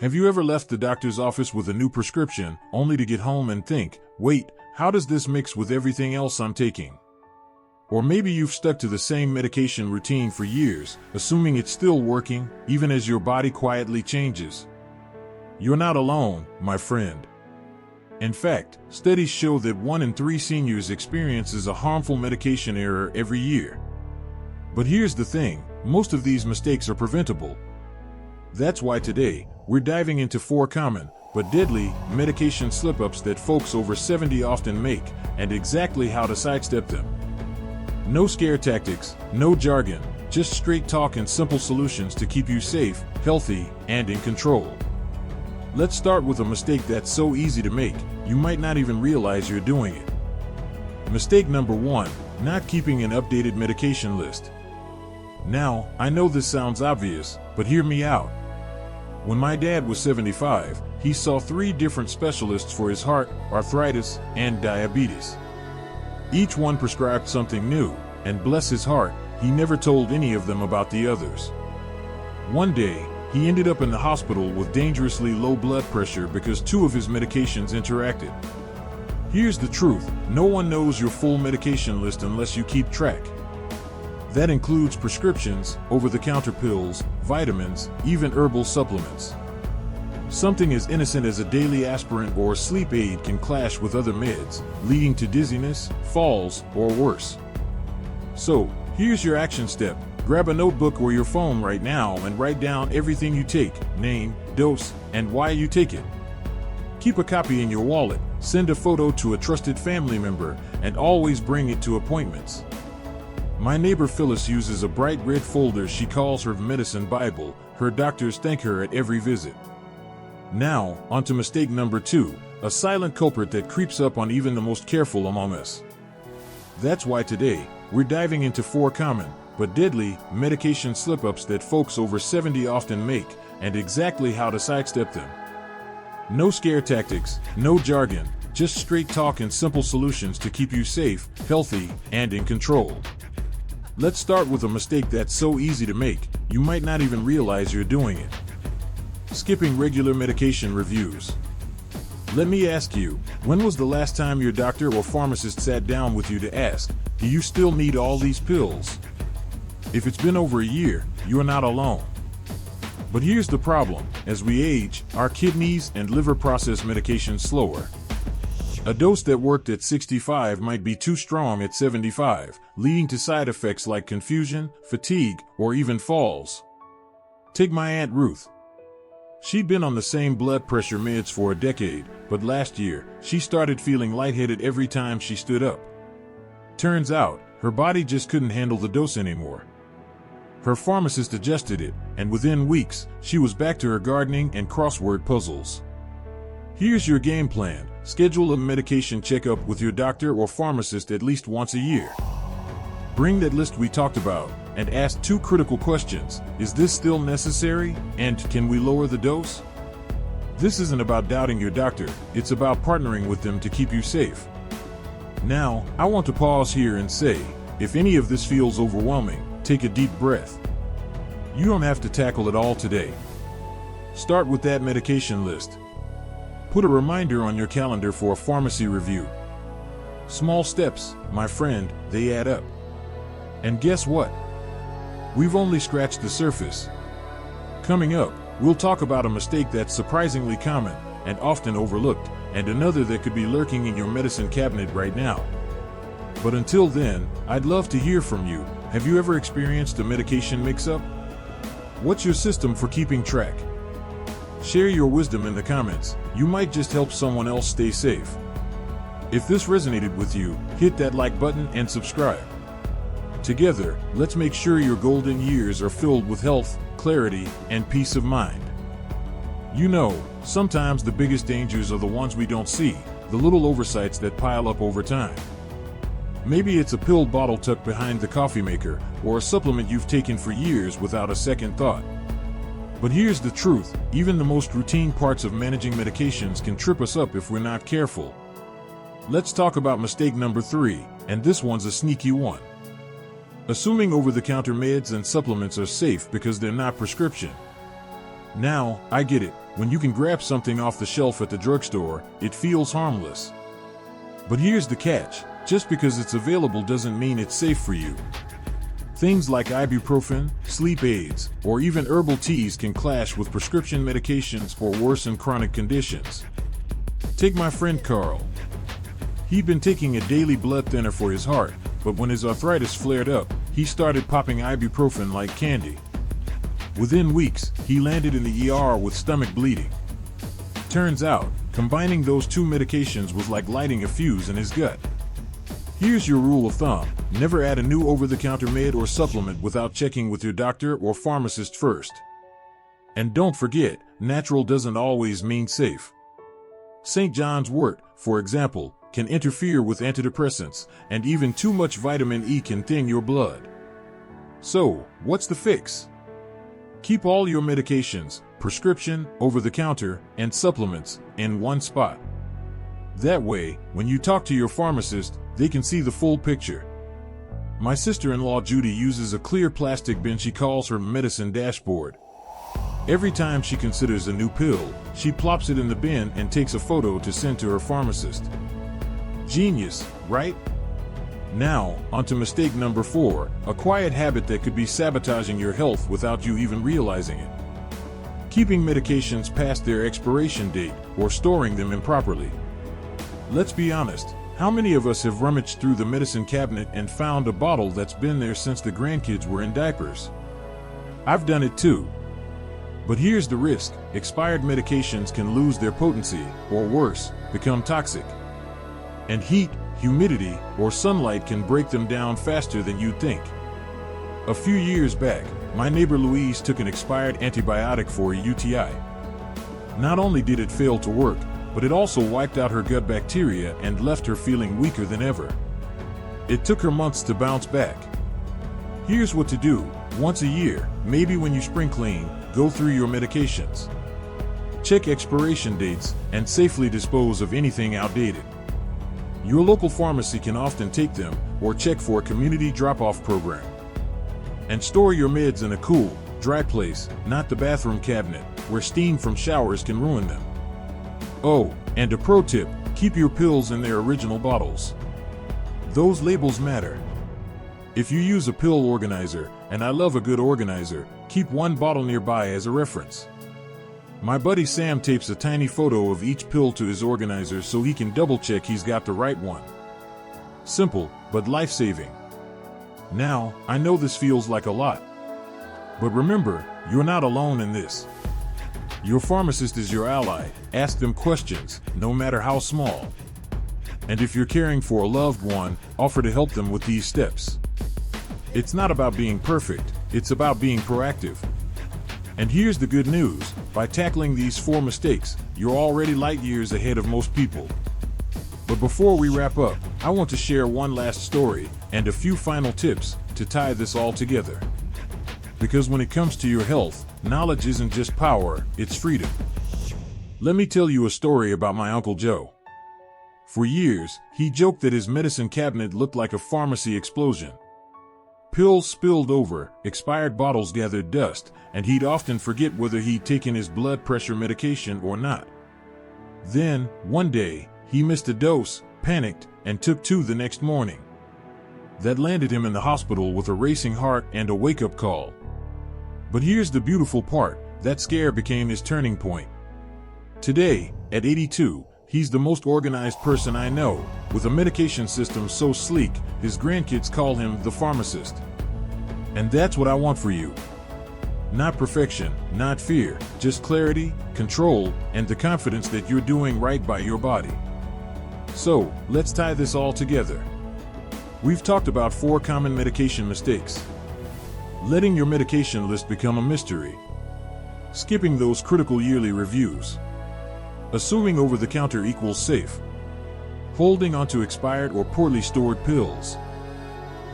Have you ever left the doctor's office with a new prescription, only to get home and think, wait, how does this mix with everything else I'm taking? Or maybe you've stuck to the same medication routine for years, assuming it's still working, even as your body quietly changes. You're not alone, my friend. In fact, studies show that 1 in 3 seniors experiences a harmful medication error every year. But here's the thing, most of these mistakes are preventable. That's why today, we're diving into 4 common, but deadly, medication slip-ups that folks over 70 often make, and exactly how to sidestep them. No scare tactics, no jargon, just straight talk and simple solutions to keep you safe, healthy, and in control. Let's start with a mistake that's so easy to make, you might not even realize you're doing it. Mistake number 1, not keeping an updated medication list. Now, I know this sounds obvious, but hear me out. When my dad was 75, he saw 3 different specialists for his heart, arthritis, and diabetes. Each one prescribed something new, and bless his heart, he never told any of them about the others. One day, he ended up in the hospital with dangerously low blood pressure because 2 of his medications interacted. Here's the truth, no one knows your full medication list unless you keep track. That includes prescriptions, over-the-counter pills, vitamins, even herbal supplements. Something as innocent as a daily aspirin or sleep aid can clash with other meds, leading to dizziness, falls, or worse. So, here's your action step. Grab a notebook or your phone right now and write down everything you take, name, dose, and why you take it. Keep a copy in your wallet, send a photo to a trusted family member, and always bring it to appointments. My neighbor Phyllis uses a bright red folder she calls her medicine Bible. Her doctors thank her at every visit. Now, on to mistake number 2, a silent culprit that creeps up on even the most careful among us. That's why today, we're diving into 4 common, but deadly, medication slip-ups that folks over 70 often make, and exactly how to sidestep them. No scare tactics, no jargon, just straight talk and simple solutions to keep you safe, healthy, and in control. Let's start with a mistake that's so easy to make, you might not even realize you're doing it. Skipping regular medication reviews. Let me ask you, when was the last time your doctor or pharmacist sat down with you to ask, do you still need all these pills? If it's been over a year, you're not alone. But here's the problem, as we age, our kidneys and liver process medication slower. A dose that worked at 65 might be too strong at 75, leading to side effects like confusion, fatigue, or even falls. Take my Aunt Ruth. She'd been on the same blood pressure meds for a decade, but last year, she started feeling lightheaded every time she stood up. Turns out, her body just couldn't handle the dose anymore. Her pharmacist adjusted it, and within weeks, she was back to her gardening and crossword puzzles. Here's your game plan. Schedule a medication checkup with your doctor or pharmacist at least once a year. Bring that list we talked about, and ask 2 critical questions. Is this still necessary? And can we lower the dose? This isn't about doubting your doctor, it's about partnering with them to keep you safe. Now, I want to pause here and say, if any of this feels overwhelming, take a deep breath. You don't have to tackle it all today. Start with that medication list. Put a reminder on your calendar for a pharmacy review. Small steps, my friend, they add up. And guess what? We've only scratched the surface. Coming up, we'll talk about a mistake that's surprisingly common and often overlooked, and another that could be lurking in your medicine cabinet right now. But until then, I'd love to hear from you. Have you ever experienced a medication mix-up? What's your system for keeping track? Share your wisdom in the comments. You might just help someone else stay safe. If this resonated with you, hit that like button and subscribe. Together, let's make sure your golden years are filled with health, clarity, and peace of mind. You know, sometimes the biggest dangers are the ones we don't see, the little oversights that pile up over time. Maybe it's a pill bottle tucked behind the coffee maker, or a supplement you've taken for years without a second thought. But here's the truth, even the most routine parts of managing medications can trip us up if we're not careful. Let's talk about mistake number 3, and this one's a sneaky one. Assuming over-the-counter meds and supplements are safe because they're not prescription. Now, I get it, When you can grab something off the shelf at the drugstore, it feels harmless. But here's the catch: just because it's available doesn't mean it's safe for you. Things like ibuprofen, sleep aids, or even herbal teas can clash with prescription medications or worsen chronic conditions. Take my friend Carl. He'd been taking a daily blood thinner for his heart, but when his arthritis flared up, he started popping ibuprofen like candy. Within weeks, he landed in the ER with stomach bleeding. Turns out, combining those two medications was like lighting a fuse in his gut. Here's your rule of thumb: never add a new over-the-counter med or supplement without checking with your doctor or pharmacist first. And don't forget, natural doesn't always mean safe. St. John's wort, for example, can interfere with antidepressants, and even too much vitamin E can thin your blood. So, what's the fix? Keep all your medications, prescription, over-the-counter, and supplements, in one spot. That way, when you talk to your pharmacist, they can see the full picture. My sister-in-law Judy uses a clear plastic bin she calls her medicine dashboard. Every time she considers a new pill, she plops it in the bin and takes a photo to send to her pharmacist. Genius, right? Now, onto mistake number 4, a quiet habit that could be sabotaging your health without you even realizing it. Keeping medications past their expiration date or storing them improperly. Let's be honest, how many of us have rummaged through the medicine cabinet and found a bottle that's been there since the grandkids were in diapers? I've done it too. But here's the risk: expired medications can lose their potency, or worse, become toxic. And heat, humidity, or sunlight can break them down faster than you'd think. A few years back, my neighbor Louise took an expired antibiotic for a UTI. Not only did it fail to work, but it also wiped out her gut bacteria and left her feeling weaker than ever. It took her months to bounce back. Here's what to do: once a year, maybe when you spring clean, go through your medications. Check expiration dates and safely dispose of anything outdated. Your local pharmacy can often take them, or check for a community drop-off program. And store your meds in a cool, dry place, not the bathroom cabinet, where steam from showers can ruin them. Oh, and a pro tip: keep your pills in their original bottles. Those labels matter. If you use a pill organizer, and I love a good organizer, keep one bottle nearby as a reference. My buddy Sam tapes a tiny photo of each pill to his organizer so he can double-check he's got the right one. Simple, but life-saving. Now, I know this feels like a lot. But remember, you're not alone in this. Your pharmacist is your ally. Ask them questions, no matter how small. And if you're caring for a loved one, offer to help them with these steps. It's not about being perfect, it's about being proactive. And here's the good news: by tackling these 4 mistakes, you're already light years ahead of most people. But before we wrap up, I want to share one last story and a few final tips to tie this all together. Because when it comes to your health, knowledge isn't just power, it's freedom. Let me tell you a story about my Uncle Joe. For years, he joked that his medicine cabinet looked like a pharmacy explosion. Pills spilled over, expired bottles gathered dust, and he'd often forget whether he'd taken his blood pressure medication or not. Then, one day, he missed a dose, panicked, and took 2 the next morning. That landed him in the hospital with a racing heart and a wake-up call. But here's the beautiful part: that scare became his turning point. Today, at 82, he's the most organized person I know, with a medication system so sleek, his grandkids call him the pharmacist. And that's what I want for you. Not perfection, not fear, just clarity, control, and the confidence that you're doing right by your body. So, let's tie this all together. We've talked about 4 common medication mistakes. Letting your medication list become a mystery. Skipping those critical yearly reviews. Assuming over-the-counter equals safe. Holding onto expired or poorly stored pills.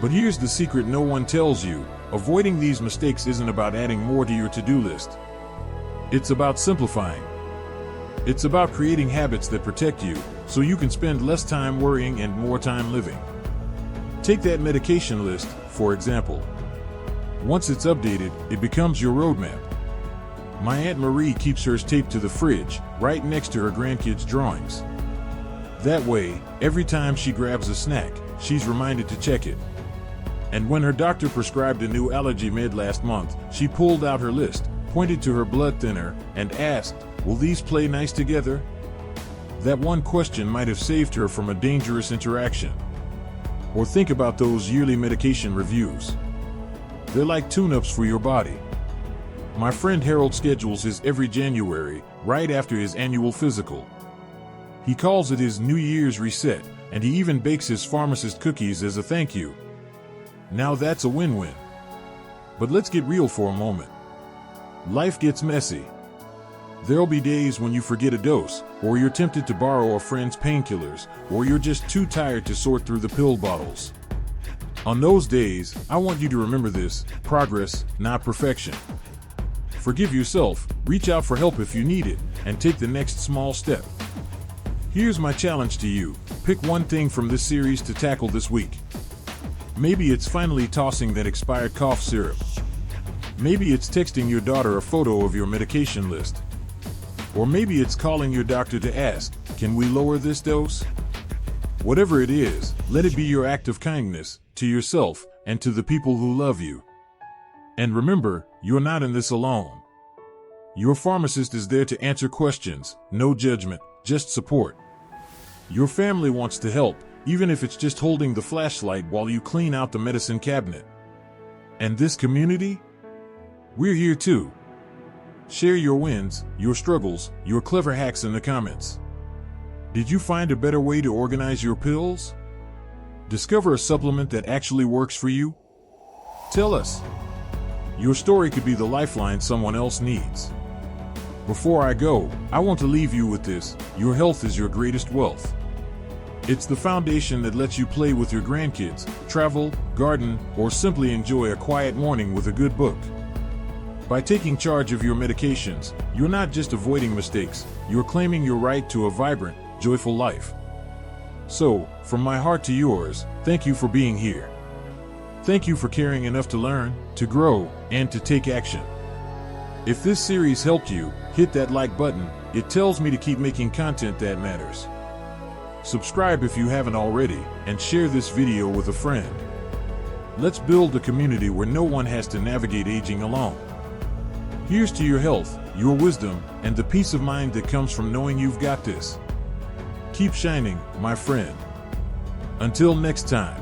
But here's the secret no one tells you: avoiding these mistakes isn't about adding more to your to-do list. It's about simplifying. It's about creating habits that protect you, so you can spend less time worrying and more time living. Take that medication list, for example. Once it's updated, it becomes your roadmap. My Aunt Marie keeps hers taped to the fridge, right next to her grandkids' drawings. That way, every time she grabs a snack, she's reminded to check it. And when her doctor prescribed a new allergy med last month, she pulled out her list, pointed to her blood thinner, and asked, "Will these play nice together?" That one question might have saved her from a dangerous interaction. Or think about those yearly medication reviews. They're like tune-ups for your body. My friend Harold schedules his every January, right after his annual physical. He calls it his New Year's reset, and he even bakes his pharmacist cookies as a thank you. Now that's a win-win. But let's get real for a moment. Life gets messy. There'll be days when you forget a dose, or you're tempted to borrow a friend's painkillers, or you're just too tired to sort through the pill bottles. On those days, I want you to remember this: progress, not perfection. Forgive yourself, reach out for help if you need it, and take the next small step. Here's my challenge to you: pick one thing from this series to tackle this week. Maybe it's finally tossing that expired cough syrup. Maybe it's texting your daughter a photo of your medication list. Or maybe it's calling your doctor to ask, "Can we lower this dose?" Whatever it is, let it be your act of kindness to yourself and to the people who love you. And remember, you're not in this alone. Your pharmacist is there to answer questions, no judgment, just support. Your family wants to help, even if it's just holding the flashlight while you clean out the medicine cabinet. And this community? We're here too. Share your wins, your struggles, your clever hacks in the comments. Did you find a better way to organize your pills? Discover a supplement that actually works for you? Tell us. Your story could be the lifeline someone else needs. Before I go, I want to leave you with this: your health is your greatest wealth. It's the foundation that lets you play with your grandkids, travel, garden, or simply enjoy a quiet morning with a good book. By taking charge of your medications, you're not just avoiding mistakes, you're claiming your right to a vibrant, joyful life. So, from my heart to yours, thank you for being here. Thank you for caring enough to learn, to grow, and to take action. If this series helped you, hit that like button. It tells me to keep making content that matters. Subscribe if you haven't already, and share this video with a friend. Let's build a community where no one has to navigate aging alone. Here's to your health, your wisdom, and the peace of mind that comes from knowing you've got this. Keep shining, my friend. Until next time.